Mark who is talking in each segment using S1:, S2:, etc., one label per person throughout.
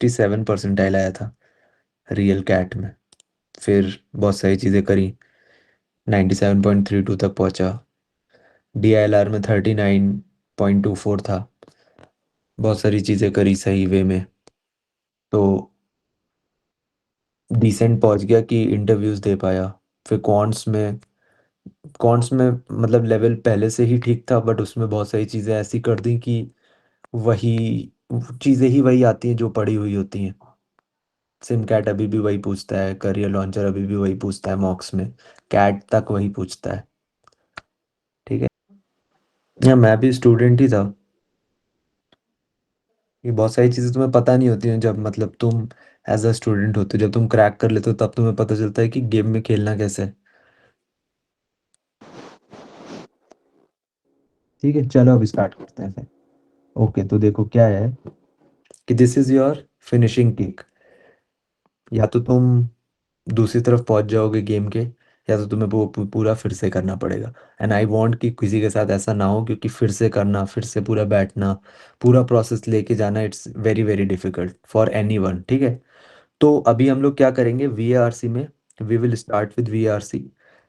S1: 67 percentile आया था real cat में। फिर बहुत सारी चीज़ें करी, 97.32 तक पहुंचा। DILR में 39.24 था। बहुत सारी चीज़ें करी सही वे में, तो डिसेंट पहुंच गया कि इंटरव्यूज़ दे पाया। फिर कॉन्ट्स में मतलब लेवल पहले से ही ठीक था, बट उसमें बहुत सारी चीज़ें ऐसी कर दी कि वही चीज़ें ही वही आती हैं जो पड़ी हुई होती हैं। सिम कैट अभी भी वही पूछता है, करियर लॉन्चर अभी भी वही पूछता है मॉक्स में, कैट तक वही पूछता है। ठीक है। या मैं भी स्टूडेंट ही था। ये बहुत सारी चीज़ें तुम्हें पता नहीं होती हैं जब मतलब तुम एज अ स्टूडेंट होते हो, जब तुम क्रैक कर लेते हो तब तुम्हें पता चलता है कि गेम में खेलना कैसे है। ठीक है, चलो अभी स्टार्ट करते हैं फिर। ओके, तो देखो क्या है कि this is your finishing kick. या तो तुम दूसरी तरफ पहुंच जाओगे गेम के, या तो तुम्हें वो पूरा फिर से करना पड़ेगा। एंड आई वांट कि किसी के साथ ऐसा ना हो, क्योंकि फिर से करना, फिर से पूरा बैठना, पूरा प्रोसेस लेके जाना, it's very very difficult for anyone. ठीक है। तो अभी हम लोग क्या करेंगे, VARC में we will start with VARC,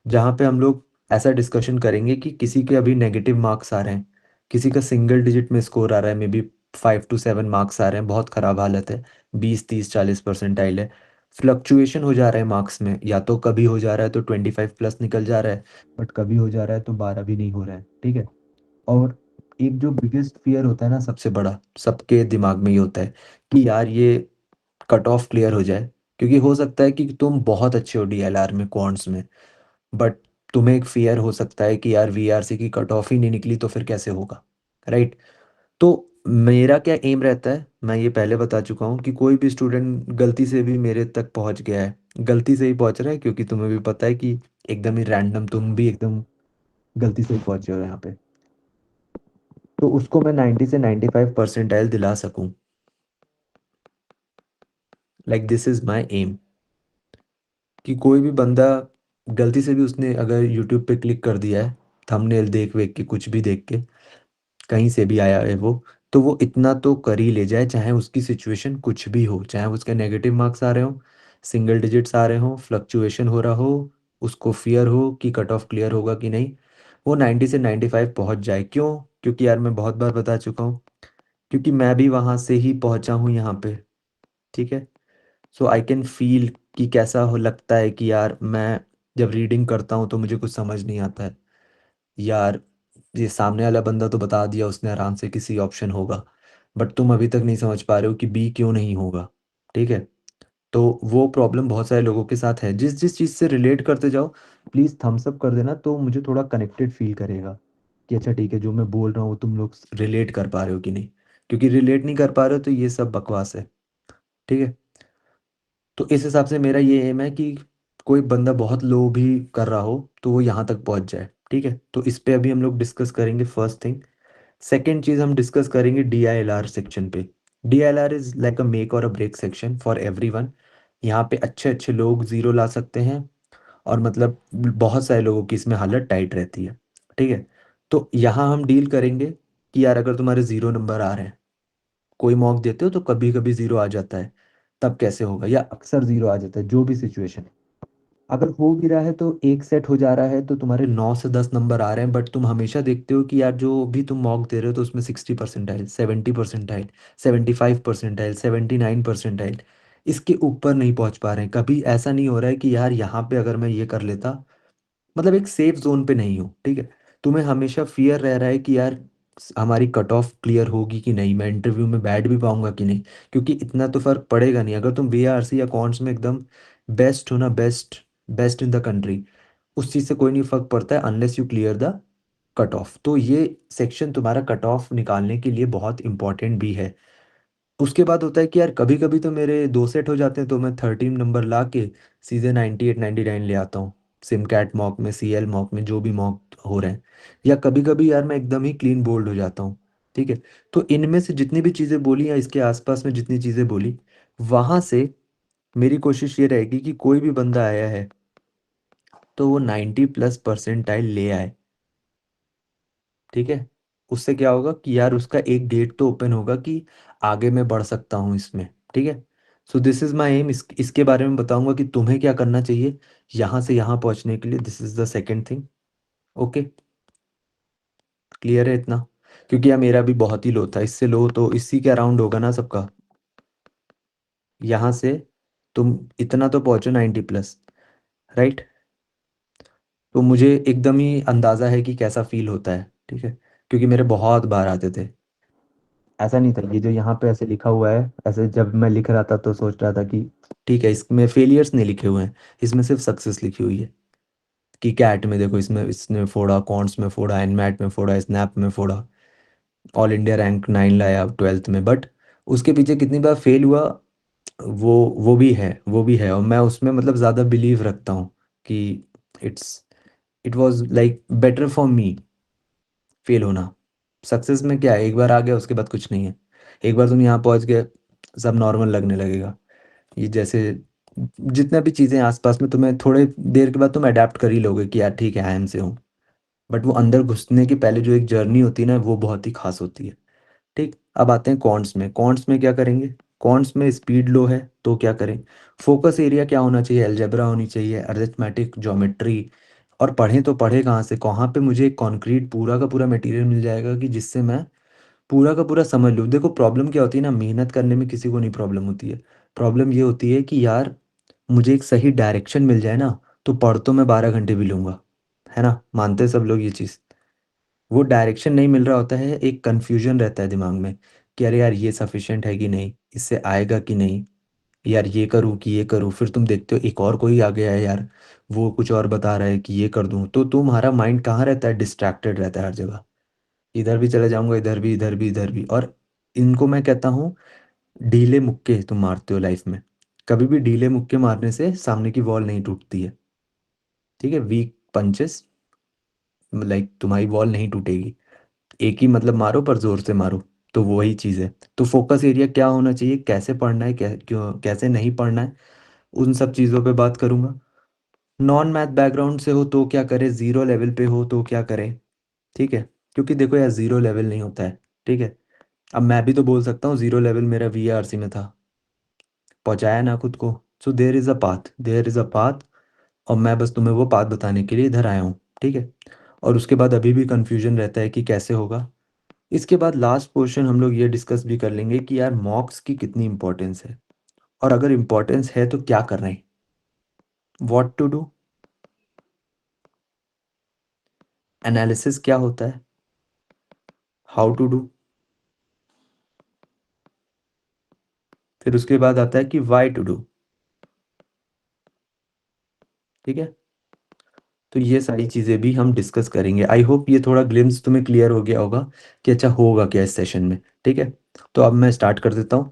S1: जहाँ पे हम लोग ऐसा डिस्कशन करेंगे कि किसी के अभी नेगेटिव मार्क्स आ रहे हैं, किसी का सिंगल डिजिट में स्कोर आ रहा है, मे बी 5 to 7 मार्क्स आ रहे हैं, बहुत ख़राब हालत है, 20 30 40 परसेंटाइल है। फ्लक्चुएशन हो जा रहा है मार्क्स में, या तो कभी हो जा रहा है तो 25+ निकल जा रहा है, बट कभी हो जा रहा है तो 12 भी नहीं हो रहा है। ठीक है। और एक जो बिगेस्ट फियर होता है ना, सबसे बड़ा सबके दिमाग में ये होता है कि यार ये कट ऑफ क्लियर हो जाए, क्योंकि हो सकता है कि तुम बहुत अच्छे हो DLR में, क्वांट्स में, बट तुम्हें एक फियर हो सकता है कि यार VRC की कट ऑफ ही नहीं निकली तो फिर कैसे होगा। राइट। तो मेरा क्या एम रहता है, मैं ये पहले बता चुका हूँ कि कोई भी स्टूडेंट गलती से भी मेरे तक पहुंच गया है, गलती से ही पहुंच रहा है, क्योंकि तुम्हें भी पता है कि एकदम ही रैंडम तुम भी एकदम गलती से ही पहुंचे हो यहाँ पे, तो उसको मैं 90 से 95 परसेंटाइल दिला सकूं। Like this is my aim, कि कोई भी बंदा गलती से भी उसने अगर यूट्यूब पे क्लिक कर दिया है, थंबनेल देख वेख के, कुछ भी देख के, कहीं से भी आया है वो, तो वो इतना तो कर ही ले जाए, चाहे उसकी सिचुएशन कुछ भी हो, चाहे उसके नेगेटिव मार्क्स आ रहे हो, सिंगल डिजिट्स आ रहे हो, फ्लक्चुएशन हो रहा हो, उसको फियर हो कि कट ऑफ क्लियर होगा कि नहीं, वो 90 से 95 पहुंच जाए। क्यों? क्योंकि यार मैं बहुत बार बता चुका हूँ, क्योंकि मैं भी वहां से ही पहुंचा हूँ यहाँ पे। ठीक है। सो आई कैन फील कि कैसा हो लगता है कि यार मैं जब रीडिंग करता हूँ तो मुझे कुछ समझ नहीं आता है। यार ये सामने वाला बंदा तो बता दिया उसने आराम से किसी ऑप्शन होगा, बट तुम अभी तक नहीं समझ पा रहे हो कि बी क्यों नहीं होगा। ठीक है। तो वो प्रॉब्लम बहुत सारे लोगों के साथ है। जिस जिस चीज़ से रिलेट करते जाओ, प्लीज़ थम्स अप कर देना, तो मुझे थोड़ा कनेक्टेड फील करेगा कि अच्छा ठीक है, जो मैं बोल रहा हूँ तुम लोग रिलेट कर पा रहे हो कि नहीं। क्योंकि रिलेट नहीं कर पा रहे हो तो ये सब बकवास है। ठीक है। तो इस हिसाब से मेरा ये एम है कि कोई बंदा बहुत लो भी कर रहा हो तो वो यहाँ तक पहुँच जाए। ठीक है। तो इस पे अभी हम लोग डिस्कस करेंगे, फर्स्ट थिंग। सेकेंड चीज हम डिस्कस करेंगे DILR सेक्शन पे। DILR is like a make or a break section for everyone. यहाँ पे अच्छे अच्छे लोग जीरो ला सकते हैं, और मतलब बहुत सारे लोगों की इसमें हालत टाइट रहती है। ठीक है। तो यहाँ हम डील करेंगे कि यार अगर तुम्हारे जीरो नंबर आ रहे हैं, कोई मॉक देते हो तो कभी कभी जीरो आ जाता है, तब कैसे होगा, या अक्सर जीरो आ जाता है, जो भी सिचुएशन। अगर हो भी रहा है तो एक सेट हो जा रहा है तो तुम्हारे 9 से 10 नंबर आ रहे हैं, बट तुम हमेशा देखते हो कि यार जो भी तुम मॉक दे रहे हो तो उसमें 60 परसेंटाइल, 70 परसेंटाइल, 75 परसेंटाइल, 79 परसेंटाइल, इसके ऊपर नहीं पहुंच पा रहे हैं। कभी ऐसा नहीं हो रहा है कि यार यहाँ पे अगर मैं ये कर लेता, मतलब एक सेफ जोन पे नहीं हो। ठीक है। तुम्हें हमेशा फियर रह रहा है कि यार हमारी कट ऑफ क्लियर होगी कि नहीं, मैं इंटरव्यू में बैठ भी पाऊंगा कि नहीं, क्योंकि इतना तो फर्क पड़ेगा नहीं। अगर तुम VARC या कॉन्ट्स में एकदम बेस्ट हो ना, best best in the country, उस चीज़ से कोई नहीं फर्क पड़ता है unless you clear the cut off. तो ये सेक्शन तुम्हारा कट ऑफ निकालने के लिए बहुत इंपॉर्टेंट भी है। उसके बाद होता है कि यार कभी कभी तो मेरे दो सेट हो जाते हैं, तो मैं 13 नंबर ला के सीधे 98 99 ले आता हूँ, सिम कैट मॉक में, CL मॉक में, जो भी मॉक हो रहे हैं। या कभी कभी यार मैं एकदम ही क्लीन बोल्ड हो जाता हूँ। ठीक है। तो इनमें से जितनी भी चीज़ें बोली या इसके आसपास में जितनी चीज़ें बोली, वहाँ से मेरी कोशिश ये रहेगी कि कोई भी बंदा आया है तो वो 90+ परसेंटाइल ले आए। ठीक है। उससे क्या होगा कि यार उसका एक गेट तो ओपन होगा कि आगे मैं बढ़ सकता हूँ इसमें। ठीक है। So this is my aim, इसके बारे में बताऊंगा कि तुम्हें क्या करना चाहिए यहाँ से यहाँ पहुँचने के लिए। This is the second thing. Okay, clear है इतना? क्योंकि यार मेरा भी बहुत ही लो था, इससे लो तो इसी के अराउंड होगा ना सबका। यहाँ से तुम इतना तो पहुँचो 90+, राइट? तो मुझे एकदम ही अंदाज़ा है कि कैसा फील होता है, ठीक है, क्योंकि मेरे बहुत बार आते थे। ऐसा नहीं था, ये जो यहाँ पे ऐसे लिखा हुआ है, ऐसे जब मैं लिख रहा था तो सोच रहा था कि ठीक है, इसमें फेलियर्स नहीं लिखे हुए हैं, इसमें सिर्फ सक्सेस लिखी हुई है। कि कैट में देखो, इसमें इसने फोड़ा, कॉन्ट्स में फोड़ा, एनमैट में फोड़ा, स्नैप में फोड़ा, ऑल इंडिया रैंक 9 लाया 12th में, बट उसके पीछे कितनी बार फेल हुआ, वो भी है, वो भी है। और मैं उसमें मतलब ज़्यादा बिलीव रखता हूँ कि it's it was like better for me fail होना। सक्सेस में क्या है, एक बार आ गया उसके बाद कुछ नहीं है। एक बार तुम यहाँ पहुँच गए, सब नॉर्मल लगने लगेगा। ये जैसे जितना भी चीज़ें आसपास में, तुम्हें थोड़े देर के बाद तुम अडेप्ट कर ही लोगे कि यार ठीक है, आई एम से हूँ। बट वो अंदर घुसने के पहले जो एक जर्नी होती है ना, वो बहुत ही खास होती है। ठीक, अब आते हैं कॉन्ट्स में। कॉन्ट्स में क्या करेंगे? कॉन्ट्स में स्पीड लो है तो क्या करें? फोकस एरिया क्या होना चाहिए? अलजेब्रा होनी चाहिए, अरिथमेटिक, ज्योमेट्री। और पढ़ें तो पढ़े कहाँ से? कहाँ पे मुझे कॉन्क्रीट पूरा का पूरा मटेरियल मिल जाएगा कि जिससे मैं पूरा का पूरा समझ लूँ। देखो प्रॉब्लम क्या होती है ना, मेहनत करने में किसी को नहीं प्रॉब्लम होती है। प्रॉब्लम ये होती है कि यार मुझे एक सही डायरेक्शन मिल जाए ना, तो पढ़ तो मैं 12 घंटे भी लूँगा, है ना? मानते हैं सब लोग ये चीज़। वो डायरेक्शन नहीं मिल रहा होता है, एक कन्फ्यूजन रहता है दिमाग में कि अरे यार ये सफिशिएंट है कि नहीं, इससे आएगा कि नहीं, यार ये करूँ कि ये करूँ। फिर तुम देखते हो एक और कोई आ गया है यार, वो कुछ और बता रहा है कि ये कर दूँ, तो तुम्हारा माइंड कहाँ रहता है? डिस्ट्रैक्टेड रहता है हर जगह। इधर भी चले जाऊंगा, इधर भी, इधर भी, इधर भी। और इनको मैं कहता हूँ ढीले मुक्के तुम मारते हो लाइफ में। कभी भी ढीले मुक्के मारने से सामने की वॉल नहीं टूटती है, ठीक है? वीक पंचेस, लाइक तुम्हारी वॉल नहीं टूटेगी। एक ही मतलब मारो पर जोर से मारो, तो वही चीज़ है। तो फोकस एरिया क्या होना चाहिए, कैसे पढ़ना है, क्यों कैसे नहीं पढ़ना है, उन सब चीज़ों पे बात करूंगा। नॉन मैथ बैकग्राउंड से हो तो क्या करें, जीरो लेवल पे हो तो क्या करें, ठीक है? क्योंकि देखो यार, जीरो लेवल नहीं होता है, ठीक है? अब मैं भी तो बोल सकता हूँ जीरो लेवल मेरा वीआरसी में था, पहुंचाया ना खुद को। So there is a path, there is a path. और मैं बस तुम्हें वो पाथ बताने के लिए इधर आया हूँ, ठीक है? और उसके बाद अभी भी कंफ्यूजन रहता है कि कैसे होगा। इसके बाद लास्ट पोर्शन हम लोग ये डिस्कस भी कर लेंगे कि यार मॉक्स की कितनी इंपॉर्टेंस है, और अगर इंपॉर्टेंस है तो क्या कर रहे हैं, व्हाट टू डू, एनालिसिस क्या होता है, हाउ टू डू। फिर उसके बाद आता है कि वाई टू डू, ठीक है? तो ये सारी चीज़ें भी हम डिस्कस करेंगे। आई होप ये थोड़ा ग्लिम्स तुम्हें क्लियर हो गया होगा कि अच्छा होगा क्या इस सेशन में, ठीक है? तो अब मैं स्टार्ट कर देता हूँ।